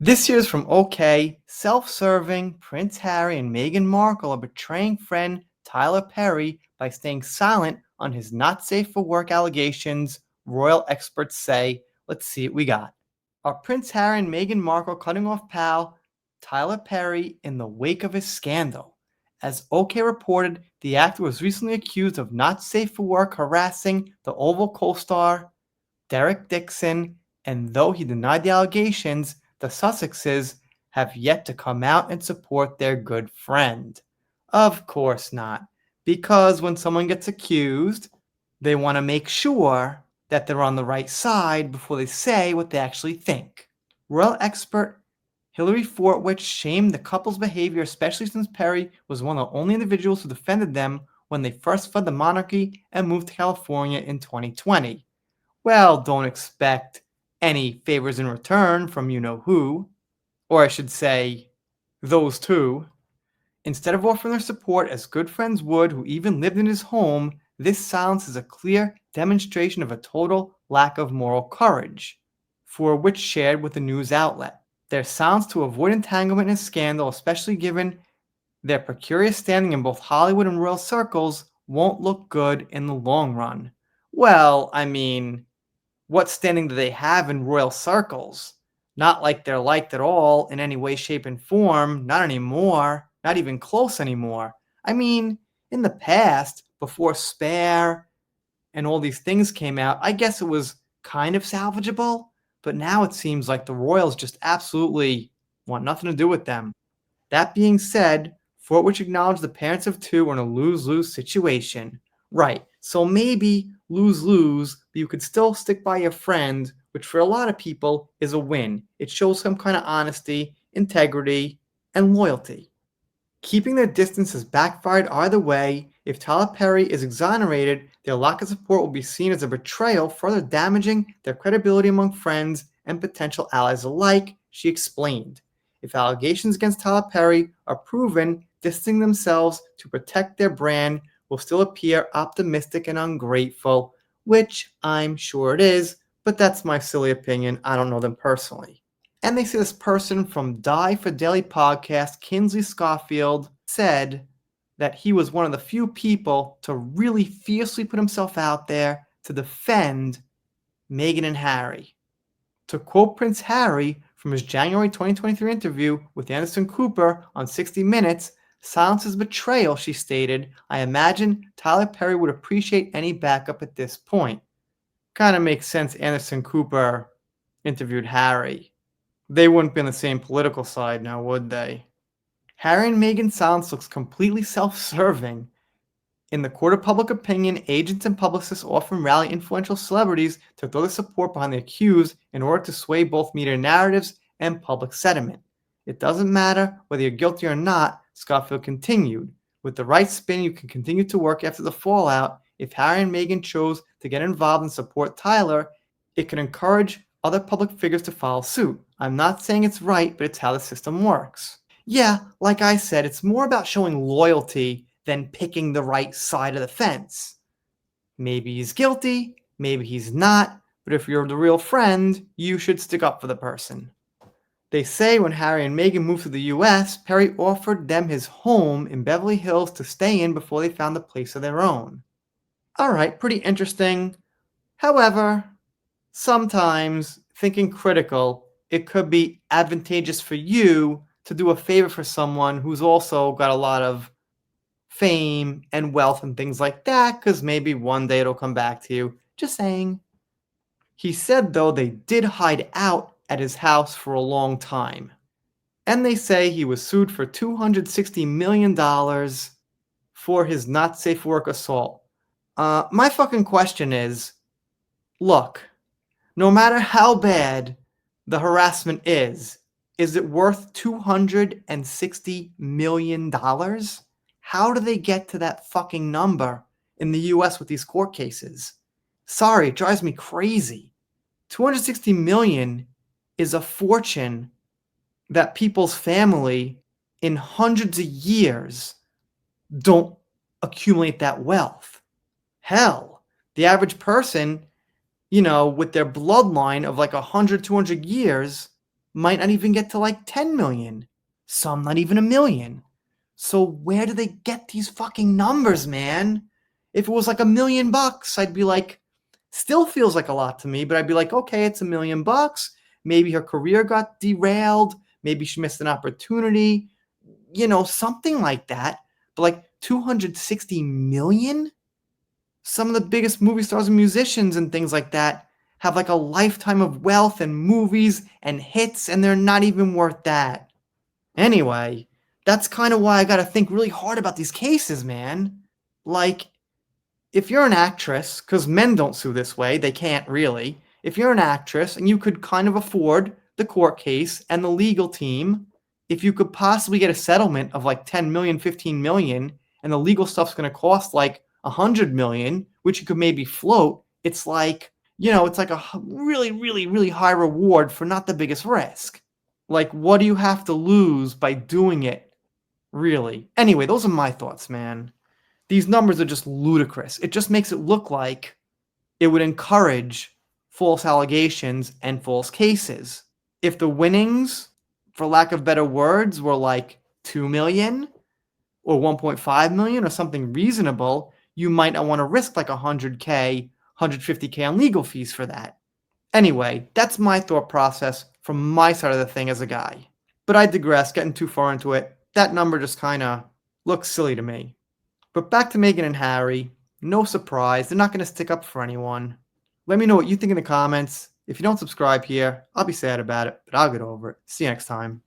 This year's from OK. Self-serving Prince Harry and Meghan Markle are betraying friend Tyler Perry by staying silent on his not safe for work allegations, royal experts say. Let's see what we got. Are Prince Harry and Meghan Markle cutting off pal Tyler Perry in the wake of his scandal? As OK reported, the actor was recently accused of not safe for work harassing the Oval co-star Derek Dixon, and though he denied the allegations, the Sussexes have yet to come out and support their good friend. Of course not, because when someone gets accused, they want to make sure that they're on the right side before they say what they actually think. Royal expert Hillary Fortwich shamed the couple's behavior, especially since Perry was one of the only individuals who defended them when they first fled the monarchy and moved to California in 2020. Well, don't expect any favors in return from you know who, or I should say, those two. Instead of offering their support as good friends would who even lived in his home, this silence is a clear demonstration of a total lack of moral courage, for which shared with the news outlet. Their silence to avoid entanglement in a scandal, especially given their precarious standing in both Hollywood and royal circles, won't look good in the long run. Well, I mean, what standing do they have in royal circles? Not like they're liked at all in any way, shape, and form. Not anymore. Not even close anymore. I mean, in the past, before Spare and all these things came out, I guess it was kind of salvageable. But now it seems like the royals just absolutely want nothing to do with them. That being said, Fort which acknowledged the parents of two are in a lose-lose situation. Right, so maybe lose-lose, but you could still stick by your friend, which for a lot of people is a win. It shows some kind of honesty, integrity, and loyalty. Keeping their distance has backfired either way. If Tyler Perry is exonerated, their lack of support will be seen as a betrayal, further damaging their credibility among friends and potential allies alike, she explained. If allegations against Tyler Perry are proven, distancing themselves to protect their brand will still appear optimistic and ungrateful, which I'm sure it is, but that's my silly opinion. I don't know them personally. And they say this person from Die for Daily podcast, Kinsley Schofield, said that he was one of the few people to really fiercely put himself out there to defend Meghan and Harry. To quote Prince Harry from his January 2023 interview with Anderson Cooper on 60 Minutes, silence is betrayal, she stated. I imagine Tyler Perry would appreciate any backup at this point. Kind of makes sense Anderson Cooper interviewed Harry. They wouldn't be on the same political side now, would they? Harry and Meghan's silence looks completely self-serving. In the court of public opinion, agents and publicists often rally influential celebrities to throw their support behind the accused in order to sway both media narratives and public sentiment. It doesn't matter whether you're guilty or not, Schofield continued. With the right spin, you can continue to work after the fallout. If Harry and Meghan chose to get involved and support Tyler, it could encourage other public figures to follow suit. I'm not saying it's right, but it's how the system works. Yeah, like I said, it's more about showing loyalty than picking the right side of the fence. Maybe he's guilty, maybe he's not, but if you're the real friend, you should stick up for the person. They say when Harry and Meghan moved to the US, Perry offered them his home in Beverly Hills to stay in before they found a place of their own. Alright, pretty interesting. However, sometimes, thinking critical, it could be advantageous for you to do a favor for someone who's also got a lot of fame and wealth and things like that, because maybe one day it'll come back to you. Just saying. He said, though, they did hide out at his house for a long time. And they say he was sued for $260 million for his not safe work assault. My fucking question is, look, no matter how bad the harassment is it worth $260 million? How do they get to that fucking number in the US with these court cases? Sorry, it drives me crazy. $260 million is a fortune that people's family in hundreds of years don't accumulate that wealth. Hell, the average person, with their bloodline of like 100, 200 years, might not even get to like 10 million. Some not even a million. So where do they get these fucking numbers, man? If it was like $1 million, I'd be like, still feels like a lot to me, but I'd be like, okay, it's $1 million. Maybe her career got derailed. Maybe she missed an opportunity, something like that. But like 260 million? Some of the biggest movie stars and musicians and things like that have like a lifetime of wealth and movies and hits, and they're not even worth that. Anyway, that's kind of why I gotta think really hard about these cases, man. Like, if you're an actress, because men don't sue this way, they can't really. If you're an actress and you could kind of afford the court case and the legal team, if you could possibly get a settlement of like 10 million, 15 million, and the legal stuff's going to cost like 100 million, which you could maybe float, it's like, it's like a really, really, really high reward for not the biggest risk. Like, what do you have to lose by doing it, really? Anyway, those are my thoughts, man. These numbers are just ludicrous. It just makes it look like it would encourage false allegations and false cases. If the winnings, for lack of better words, were like 2 million or 1.5 million or something reasonable, you might not want to risk like 100K, 150K on legal fees for that. Anyway, that's my thought process from my side of the thing as a guy. But I digress, getting too far into it. That number just kind of looks silly to me. But back to Meghan and Harry. No surprise, they're not going to stick up for anyone. Let me know what you think in the comments. If you don't subscribe here, I'll be sad about it, but I'll get over it. See you next time.